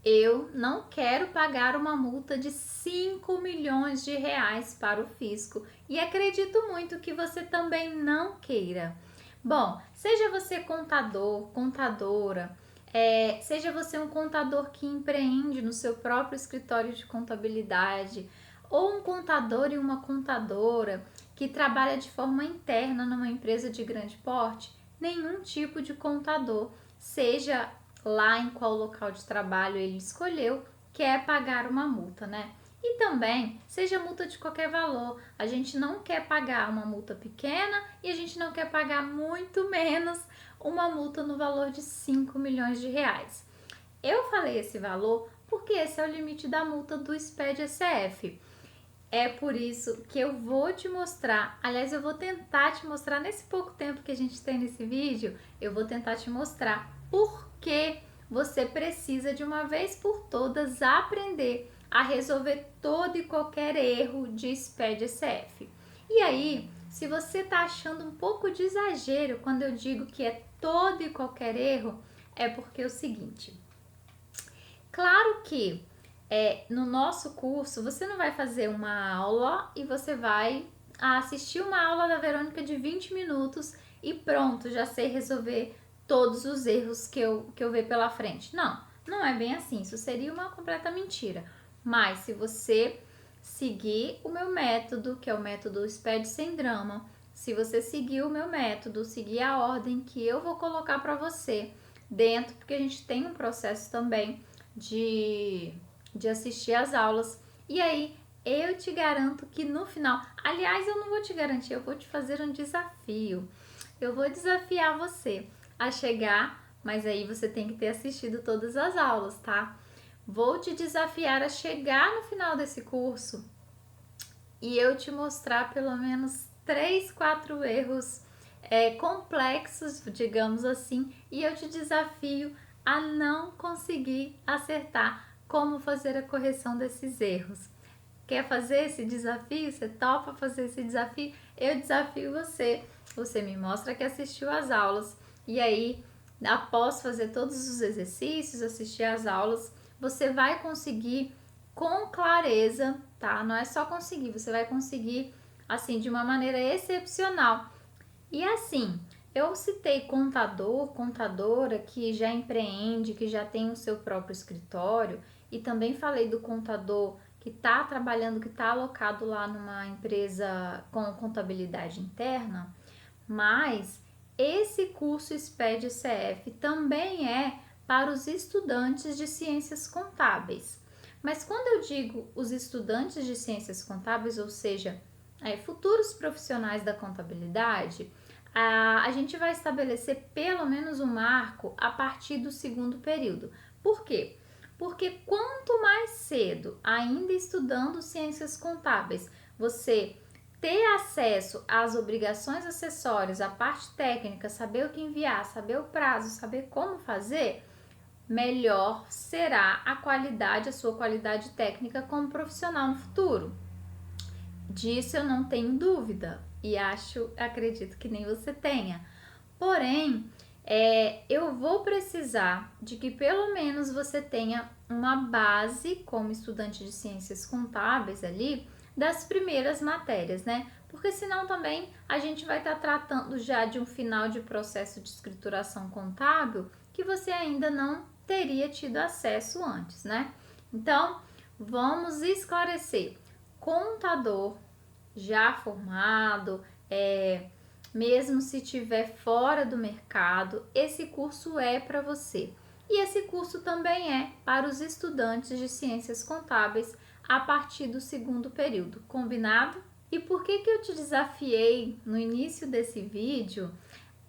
eu não quero pagar uma multa de 5 milhões de reais para o fisco e acredito muito que você também não queira. Bom, seja você contador, contadora, seja você um contador que empreende no seu próprio escritório de contabilidade, ou um contador e uma contadora que trabalha de forma interna numa empresa de grande porte, nenhum tipo de contador, seja lá em qual local de trabalho ele escolheu, quer pagar uma multa, né? E também, seja multa de qualquer valor, a gente não quer pagar uma multa pequena e a gente não quer pagar muito menos uma multa no valor de 5 milhões de reais. Eu falei esse valor porque esse é o limite da multa do SPED-SF. É por isso que eu vou te mostrar, aliás, eu vou tentar te mostrar nesse pouco tempo que a gente tem nesse vídeo, eu vou tentar te mostrar por que você precisa de uma vez por todas aprender a resolver todo e qualquer erro de SPED-SF. E aí, se você está achando um pouco de exagero quando eu digo que é todo e qualquer erro, é porque é o seguinte, claro que no nosso curso você não vai fazer uma aula e você vai assistir uma aula da Verônica de 20 minutos e pronto, já sei resolver todos os erros que eu ver pela frente. Não, não é bem assim, isso seria uma completa mentira. Mas se você seguir o meu método, que é o método SPED sem drama, se você seguir o meu método, seguir a ordem que eu vou colocar para você dentro, porque a gente tem um processo também de, de assistir às aulas. E aí, eu te garanto que no final, aliás, eu não vou te garantir, eu vou te fazer um desafio. Eu vou desafiar você a chegar, mas aí você tem que ter assistido todas as aulas, tá? Vou te desafiar a chegar no final desse curso e eu te mostrar pelo menos 3, 4 erros complexos, digamos assim, e eu te desafio a não conseguir acertar como fazer a correção desses erros. Quer fazer esse desafio? Você topa fazer esse desafio? Eu desafio você. Você me mostra que assistiu às aulas e aí, após fazer todos os exercícios, assistir às aulas, você vai conseguir com clareza, tá? Não é só conseguir, você vai conseguir assim de uma maneira excepcional. E assim, eu citei contador, contadora que já empreende, que já tem o seu próprio escritório, e também falei do contador que está trabalhando, que está alocado lá numa empresa com contabilidade interna, mas esse curso SPED-CF também é para os estudantes de ciências contábeis. Mas quando eu digo os estudantes de ciências contábeis, ou seja, futuros profissionais da contabilidade, a gente vai estabelecer pelo menos um marco a partir do segundo período. Por quê? Porque quanto mais cedo, ainda estudando ciências contábeis, você ter acesso às obrigações acessórias, à parte técnica, saber o que enviar, saber o prazo, saber como fazer, melhor será a qualidade, a sua qualidade técnica como profissional no futuro. Disso eu não tenho dúvida e acredito que nem você tenha. Porém, eu vou precisar de que pelo menos você tenha uma base como estudante de ciências contábeis ali das primeiras matérias, né? Porque senão também a gente vai estar tratando já de um final de processo de escrituração contábil que você ainda não teria tido acesso antes, né? Então, vamos esclarecer. Contador já formado, mesmo se estiver fora do mercado, esse curso é para você. E esse curso também é para os estudantes de ciências contábeis a partir do segundo período, combinado? E por que eu te desafiei no início desse vídeo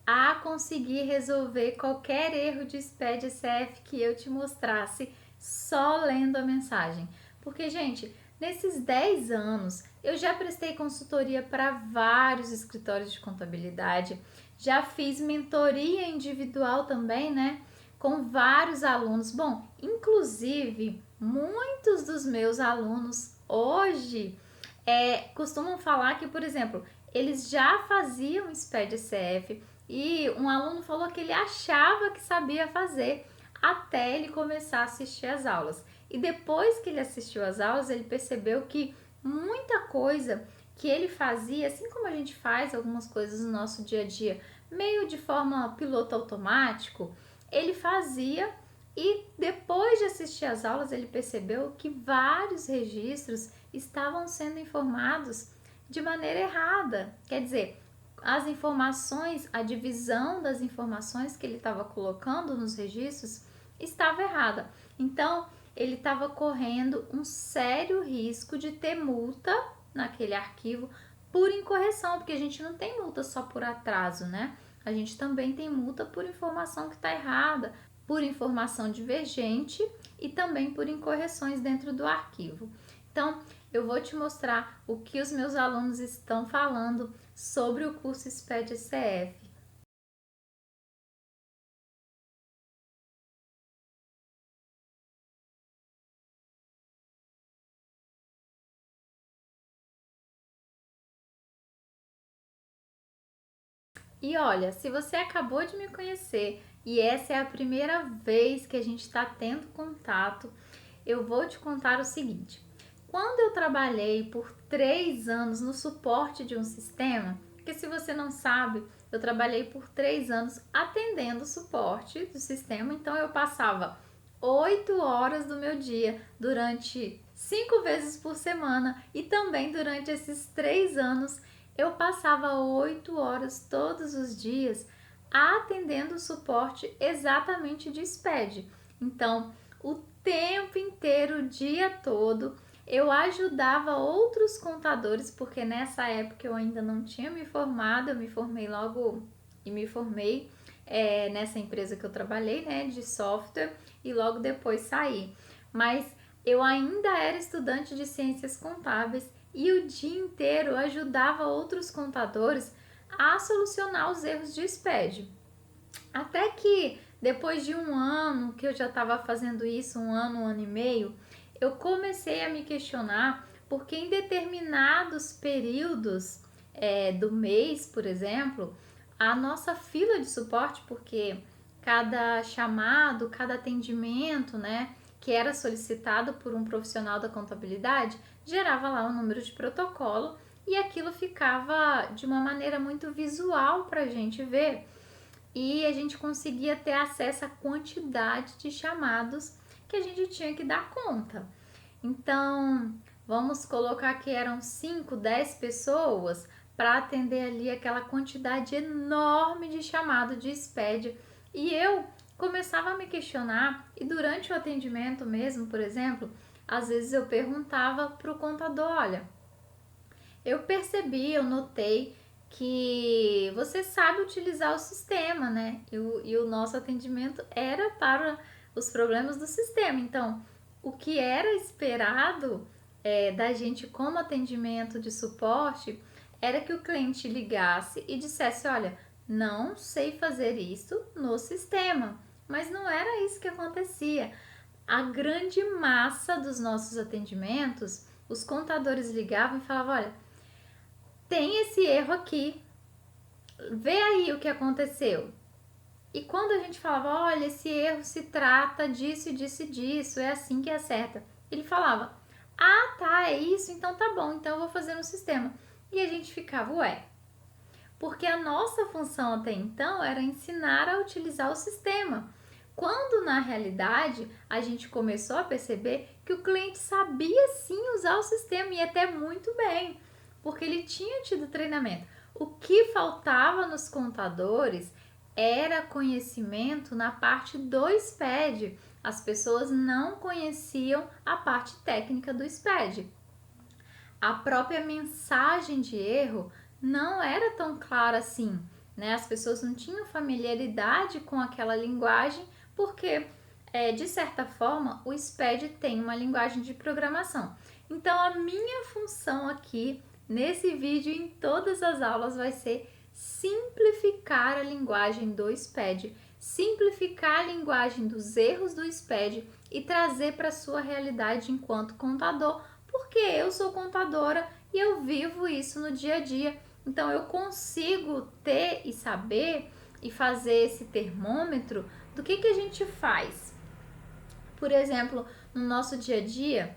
a conseguir resolver qualquer erro de SPED-CF que eu te mostrasse só lendo a mensagem? Porque, gente, nesses 10 anos eu já prestei consultoria para vários escritórios de contabilidade, já fiz mentoria individual também, né? Com vários alunos. Bom, inclusive, muitos dos meus alunos hoje costumam falar que, por exemplo, eles já faziam SPED-CF e um aluno falou que ele achava que sabia fazer até ele começar a assistir às aulas. E depois que ele assistiu às aulas, ele percebeu que muita coisa que ele fazia, assim como a gente faz algumas coisas no nosso dia a dia, meio de forma piloto automático, ele fazia, e depois de assistir às aulas ele percebeu que vários registros estavam sendo informados de maneira errada. Quer dizer, as informações, a divisão das informações que ele estava colocando nos registros estava errada. Então, ele estava correndo um sério risco de ter multa naquele arquivo por incorreção, porque a gente não tem multa só por atraso, né? A gente também tem multa por informação que está errada, por informação divergente e também por incorreções dentro do arquivo. Então, eu vou te mostrar o que os meus alunos estão falando sobre o curso SPED ECF. E olha, se você acabou de me conhecer e essa é a primeira vez que a gente está tendo contato, eu vou te contar o seguinte. Quando eu trabalhei por 3 anos no suporte de um sistema, porque se você não sabe, eu trabalhei por 3 anos atendendo o suporte do sistema, então eu passava 8 horas do meu dia durante 5 vezes por semana, e também durante esses 3 anos eu passava 8 horas todos os dias atendendo o suporte exatamente de SPED. Então, o tempo inteiro, o dia todo, eu ajudava outros contadores, porque nessa época eu ainda não tinha me formado, eu me formei logo e me formei nessa empresa que eu trabalhei, né, de software, e logo depois saí. Mas eu ainda era estudante de ciências contábeis e o dia inteiro ajudava outros contadores a solucionar os erros de SPED. Até que depois de um ano que eu já estava fazendo isso, um ano e meio, eu comecei a me questionar porque em determinados períodos do mês, por exemplo, a nossa fila de suporte, porque cada chamado, cada atendimento, né, que era solicitado por um profissional da contabilidade, gerava lá um número de protocolo e aquilo ficava de uma maneira muito visual para a gente ver, e a gente conseguia ter acesso à quantidade de chamados que a gente tinha que dar conta. Então, vamos colocar que eram 5, 10 pessoas para atender ali aquela quantidade enorme de chamado de SPED. E eu começava a me questionar, e durante o atendimento mesmo, por exemplo, às vezes eu perguntava para o contador, olha, eu percebi, eu notei que você sabe utilizar o sistema, né? E o nosso atendimento era para os problemas do sistema. Então, o que era esperado da gente como atendimento de suporte era que o cliente ligasse e dissesse, olha, não sei fazer isso no sistema. Mas não era isso que acontecia. A grande massa dos nossos atendimentos, os contadores ligavam e falavam, olha, tem esse erro aqui, vê aí o que aconteceu. E quando a gente falava, olha, esse erro se trata disso, disso e disso, é assim que acerta, ele falava, ah, tá, é isso, então tá bom, então eu vou fazer no sistema. E a gente ficava, ué, porque a nossa função até então era ensinar a utilizar o sistema, quando na realidade a gente começou a perceber que o cliente sabia sim usar o sistema, e até muito bem, porque ele tinha tido treinamento. O que faltava nos contadores era conhecimento na parte do SPED. As pessoas não conheciam a parte técnica do SPED. A própria mensagem de erro não era tão clara assim, né? As pessoas não tinham familiaridade com aquela linguagem, porque, de certa forma, o SPED tem uma linguagem de programação. Então, a minha função aqui, nesse vídeo e em todas as aulas, vai ser simplificar a linguagem do SPED, simplificar a linguagem dos erros do SPED e trazer para a sua realidade enquanto contador, porque eu sou contadora e eu vivo isso no dia a dia. Então, eu consigo ter e saber e fazer esse termômetro do que a gente faz Por exemplo, no nosso dia a dia,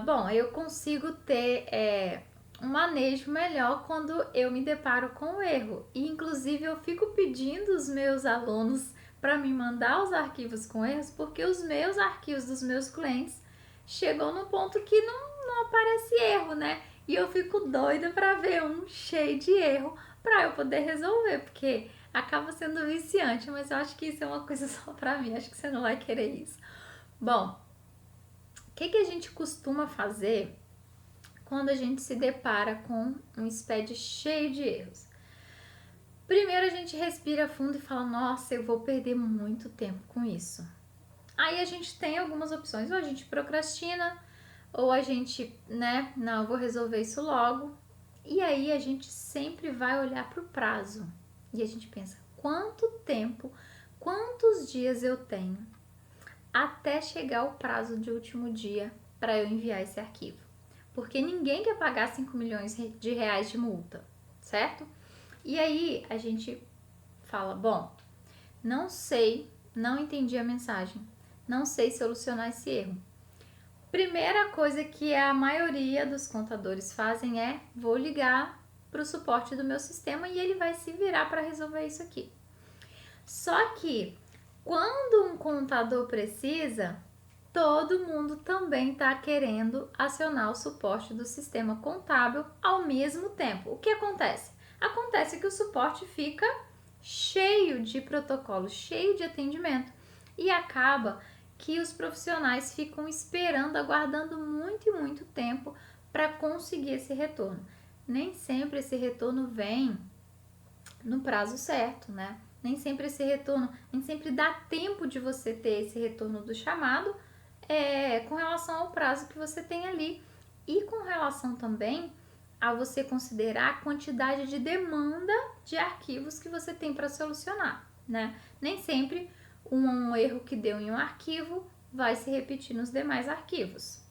bom, eu consigo ter um manejo melhor quando eu me deparo com o erro. E, inclusive, eu fico pedindo os meus alunos para me mandar os arquivos com erros, porque os meus arquivos dos meus clientes chegou no ponto que não aparece erro, né? E eu fico doida para ver um cheio de erro para eu poder resolver, porque acaba sendo viciante, mas eu acho que isso é uma coisa só para mim, acho que você não vai querer isso. Bom, o que a gente costuma fazer quando a gente se depara com um SPED cheio de erros? Primeiro a gente respira fundo e fala, nossa, eu vou perder muito tempo com isso. Aí a gente tem algumas opções, ou a gente procrastina, ou a gente, né, não, eu vou resolver isso logo. E aí a gente sempre vai olhar para o prazo. E a gente pensa, quanto tempo, quantos dias eu tenho até chegar o prazo de último dia para eu enviar esse arquivo? Porque ninguém quer pagar 5 milhões de reais de multa, certo? E aí a gente fala, bom, não sei, não entendi a mensagem, não sei solucionar esse erro. Primeira coisa que a maioria dos contadores fazem é, vou ligar para o suporte do meu sistema e ele vai se virar para resolver isso aqui. Só que quando um contador precisa, todo mundo também está querendo acionar o suporte do sistema contábil ao mesmo tempo. O que acontece? Acontece que o suporte fica cheio de protocolos, cheio de atendimento e acaba que os profissionais ficam esperando, aguardando muito e muito tempo para conseguir esse retorno. Nem sempre esse retorno vem no prazo certo, né? Nem sempre esse retorno, nem sempre dá tempo de você ter esse retorno do chamado com relação ao prazo que você tem ali e com relação também a você considerar a quantidade de demanda de arquivos que você tem para solucionar, né? Nem sempre um erro que deu em um arquivo vai se repetir nos demais arquivos.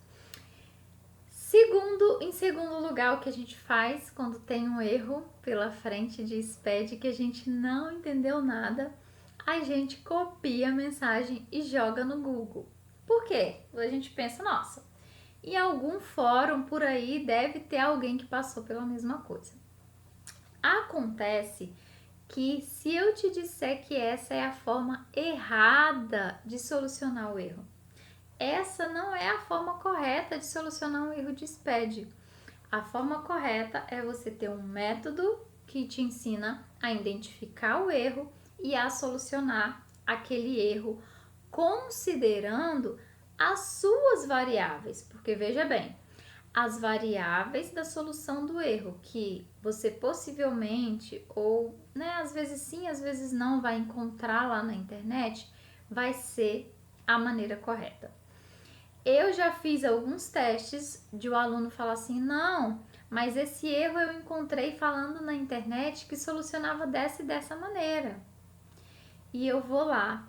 Em segundo lugar, o que a gente faz quando tem um erro pela frente de SPED que a gente não entendeu nada, a gente copia a mensagem e joga no Google. Por quê? A gente pensa, nossa, em algum fórum por aí deve ter alguém que passou pela mesma coisa. Acontece que se eu te disser que essa é a forma errada de solucionar o erro, essa não é a forma correta de solucionar um erro de SPED. A forma correta é você ter um método que te ensina a identificar o erro e a solucionar aquele erro considerando as suas variáveis, porque veja bem, as variáveis da solução do erro que você possivelmente ou, né, às vezes sim, às vezes não vai encontrar lá na internet, vai ser a maneira correta. Eu já fiz alguns testes de o aluno falar assim, não, mas esse erro eu encontrei falando na internet que solucionava dessa e dessa maneira. E eu vou lá,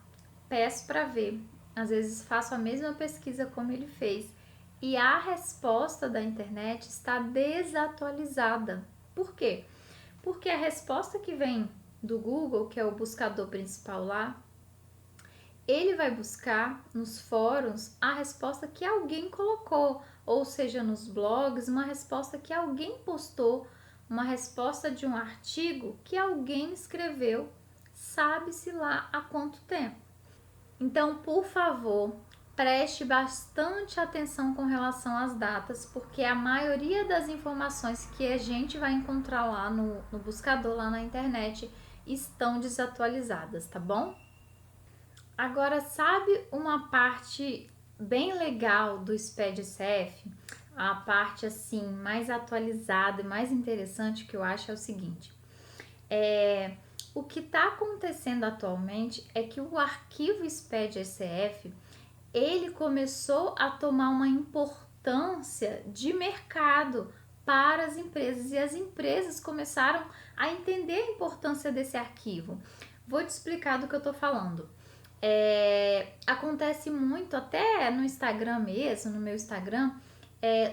peço para ver, às vezes faço a mesma pesquisa como ele fez e a resposta da internet está desatualizada. Por quê? Porque a resposta que vem do Google, que é o buscador principal lá, ele vai buscar nos fóruns a resposta que alguém colocou, ou seja, nos blogs, uma resposta que alguém postou, uma resposta de um artigo que alguém escreveu, sabe-se lá há quanto tempo. Então, por favor, preste bastante atenção com relação às datas, porque a maioria das informações que a gente vai encontrar lá no buscador, lá na internet, estão desatualizadas, tá bom? Agora, sabe uma parte bem legal do SPED-CF? A parte assim mais atualizada e mais interessante que eu acho é o seguinte: o que está acontecendo atualmente é que o arquivo SPED-CF ele começou a tomar uma importância de mercado para as empresas e as empresas começaram a entender a importância desse arquivo. Vou te explicar do que eu estou falando. Acontece muito, até no Instagram mesmo, no meu Instagram,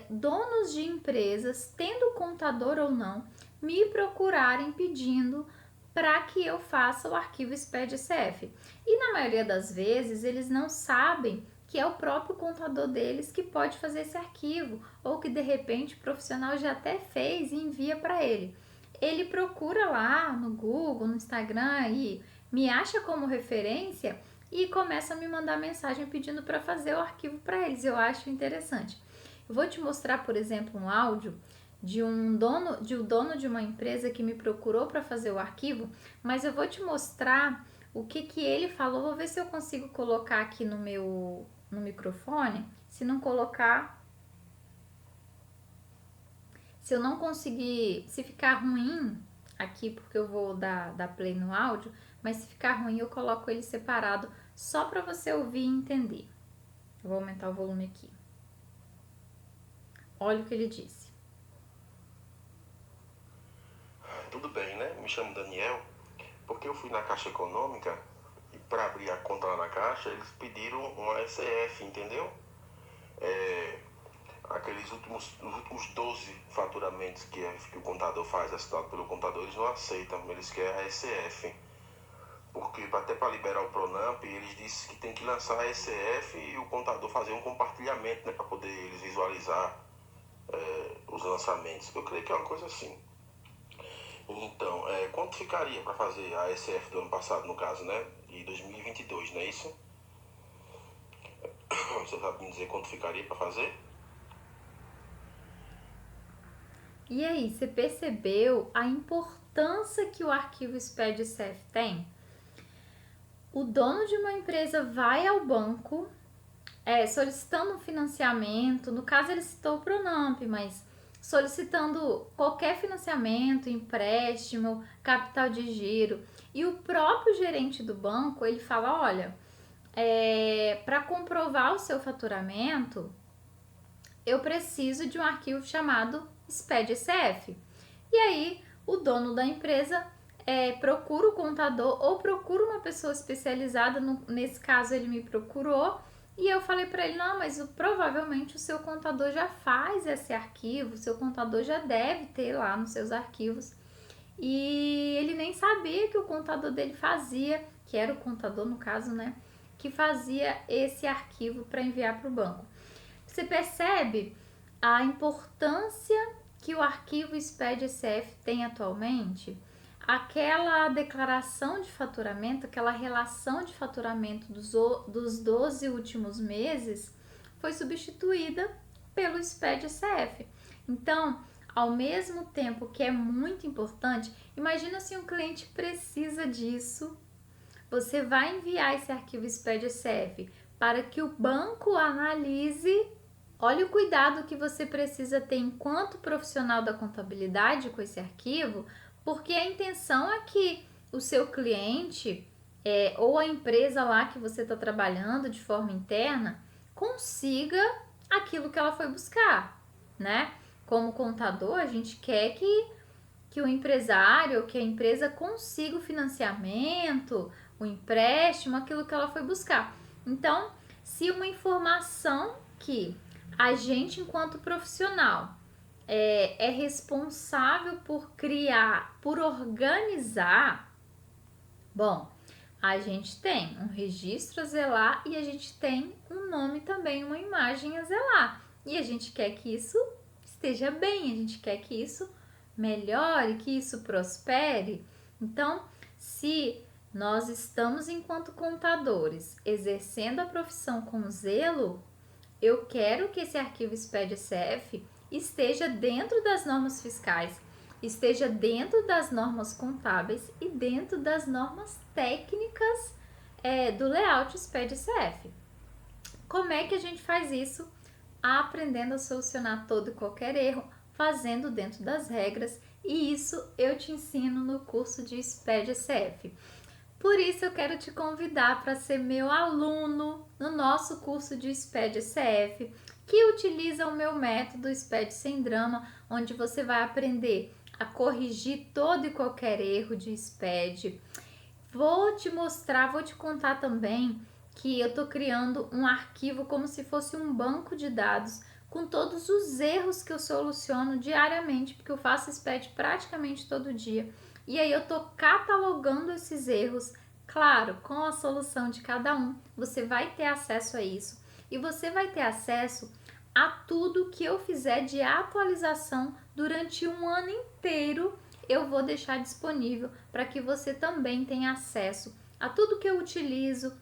donos de empresas, tendo contador ou não, me procurarem pedindo para que eu faça o arquivo SPED-CF. E na maioria das vezes eles não sabem que é o próprio contador deles que pode fazer esse arquivo, ou que de repente o profissional já até fez e envia para ele. Ele procura lá no Google, no Instagram e me acha como referência e começa a me mandar mensagem pedindo para fazer o arquivo para eles. Eu acho interessante. Eu vou te mostrar, por exemplo, um áudio de um dono de uma empresa que me procurou para fazer o arquivo, mas eu vou te mostrar o que ele falou. Vou ver se eu consigo colocar aqui no microfone. Se não colocar, se eu não conseguir, se ficar ruim aqui, porque eu vou dar play no áudio, mas se ficar ruim eu coloco ele separado só para você ouvir e entender. Eu vou aumentar o volume aqui. Olha o que ele disse. Tudo bem, né? Me chamo Daniel, porque eu fui na Caixa Econômica e para abrir a conta lá na Caixa, eles pediram uma SF, entendeu? Aqueles últimos 12 faturamentos que o contador faz, assinado pelo contador, eles não aceitam, eles querem a SF. Porque até para liberar o Pronamp, eles disseram que tem que lançar a SF e o contador fazer um compartilhamento, né, para poder eles visualizar os lançamentos. Eu creio que é uma coisa assim. Então, quanto ficaria para fazer a SF do ano passado, no caso, né? De 2022, não é isso? Você sabe me dizer quanto ficaria para fazer? E aí, você percebeu a importância que o arquivo SPED-CF tem? O dono de uma empresa vai ao banco solicitando um financiamento, no caso ele citou o Pronamp, mas solicitando qualquer financiamento, empréstimo, capital de giro, e o próprio gerente do banco, ele fala, olha, para comprovar o seu faturamento, eu preciso de um arquivo chamado SPED-CF. E aí, o dono da empresa procura o contador ou procura uma pessoa especializada, nesse caso ele me procurou, e eu falei para ele, não, mas provavelmente o seu contador já faz esse arquivo, o seu contador já deve ter lá nos seus arquivos. E ele nem sabia que o contador dele fazia, que era o contador no caso, né, que fazia esse arquivo para enviar para o banco. Você percebe a importância que o arquivo SPED-CF tem atualmente? Aquela declaração de faturamento, aquela relação de faturamento dos 12 últimos meses foi substituída pelo SPED-CF. Então, ao mesmo tempo que é muito importante, imagina se um cliente precisa disso, você vai enviar esse arquivo SPED-CF para que o banco analise. Olha o cuidado que você precisa ter enquanto profissional da contabilidade com esse arquivo, porque a intenção é que o seu cliente ou a empresa lá que você está trabalhando de forma interna consiga aquilo que ela foi buscar, né? Como contador, a gente quer que o empresário, que a empresa consiga o financiamento, o empréstimo, aquilo que ela foi buscar. Então, se uma informação que a gente, enquanto profissional, é responsável por criar, por organizar, bom, a gente tem um registro a zelar e a gente tem um nome também, uma imagem a zelar. E a gente quer que isso esteja bem, a gente quer que isso melhore, que isso prospere. Então, se nós estamos, enquanto contadores, exercendo a profissão com zelo, eu quero que esse arquivo SPED-CF esteja dentro das normas fiscais, esteja dentro das normas contábeis e dentro das normas técnicas do layout SPED-CF. Como é que a gente faz isso? Aprendendo a solucionar todo e qualquer erro, fazendo dentro das regras, e isso eu te ensino no curso de SPED-CF. Por isso eu quero te convidar para ser meu aluno no nosso curso de SPED-CF, que utiliza o meu método SPED Sem Drama, onde você vai aprender a corrigir todo e qualquer erro de SPED. Vou te mostrar, vou te contar também que eu estou criando um arquivo como se fosse um banco de dados com todos os erros que eu soluciono diariamente, porque eu faço SPED praticamente todo dia. E aí eu tô catalogando esses erros, claro, com a solução de cada um. Você vai ter acesso a isso e você vai ter acesso a tudo que eu fizer de atualização durante um ano inteiro. Eu vou deixar disponível para que você também tenha acesso a tudo que eu utilizo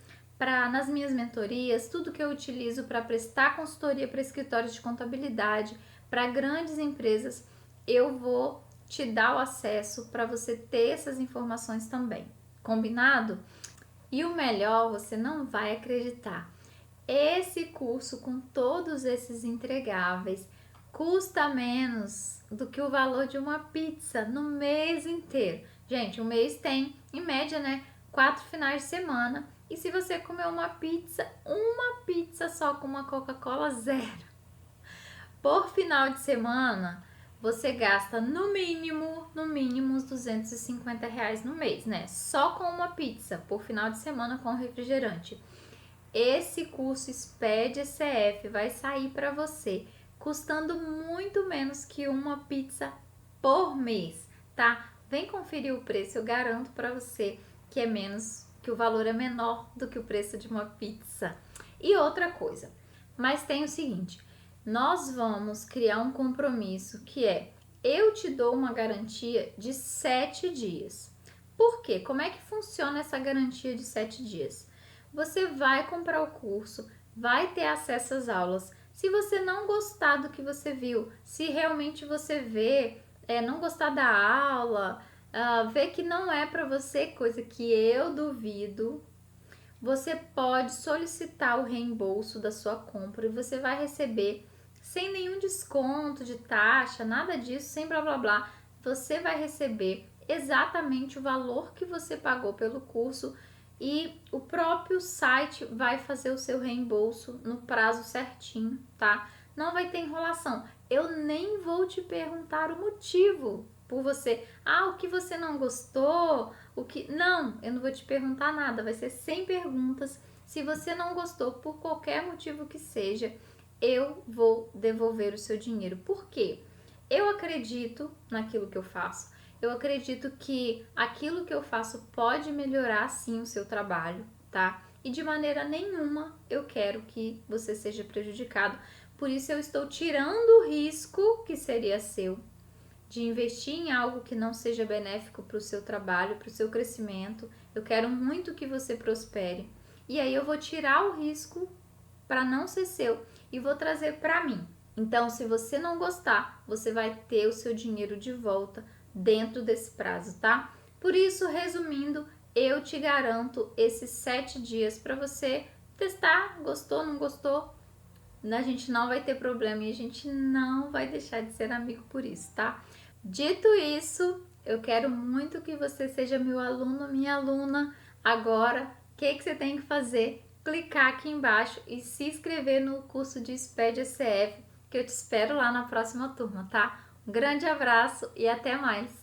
nas minhas mentorias, tudo que eu utilizo para prestar consultoria para escritórios de contabilidade, para grandes empresas. Eu vou te dar o acesso para você ter essas informações também. Combinado? E o melhor, você não vai acreditar. Esse curso com todos esses entregáveis custa menos do que o valor de uma pizza no mês inteiro. Gente, o mês tem, em média, né, 4 finais de semana. E se você comer uma pizza só com uma Coca-Cola zero por final de semana, você gasta no mínimo uns R$ 250 no mês, né? Só com uma pizza por final de semana com refrigerante. Esse curso SPED ECF vai sair para você custando muito menos que uma pizza por mês, tá? Vem conferir o preço, eu garanto para você que é menos, que o valor é menor do que o preço de uma pizza. E outra coisa, mas tem o seguinte, nós vamos criar um compromisso que é, eu te dou uma garantia de 7 dias. Por quê? Como é que funciona essa garantia de 7 dias? Você vai comprar o curso, vai ter acesso às aulas. Se você não gostar do que você viu, se realmente você não gostar da aula, ver que não é para você, coisa que eu duvido, você pode solicitar o reembolso da sua compra e você vai receber sem nenhum desconto de taxa, nada disso, sem blá blá blá. Você vai receber exatamente o valor que você pagou pelo curso e o próprio site vai fazer o seu reembolso no prazo certinho, tá? Não vai ter enrolação. Eu nem vou te perguntar o motivo por você. O que você não gostou? Não, eu não vou te perguntar nada. Vai ser sem perguntas. Se você não gostou por qualquer motivo que seja, eu vou devolver o seu dinheiro. Por quê? Eu acredito naquilo que eu faço. Eu acredito que aquilo que eu faço pode melhorar sim o seu trabalho, tá? E de maneira nenhuma eu quero que você seja prejudicado. Por isso eu estou tirando o risco que seria seu de investir em algo que não seja benéfico para o seu trabalho, para o seu crescimento. Eu quero muito que você prospere. E aí eu vou tirar o risco para não ser seu e vou trazer para mim. Então, se você não gostar, você vai ter o seu dinheiro de volta dentro desse prazo, tá? Por isso, resumindo, eu te garanto esses 7 dias para você testar, gostou, não gostou, a gente não vai ter problema e a gente não vai deixar de ser amigo por isso, tá? Dito isso, eu quero muito que você seja meu aluno, minha aluna. Agora, o que você tem que fazer? Clicar aqui embaixo e se inscrever no curso de SPED ECF, que eu te espero lá na próxima turma, tá? Um grande abraço e até mais!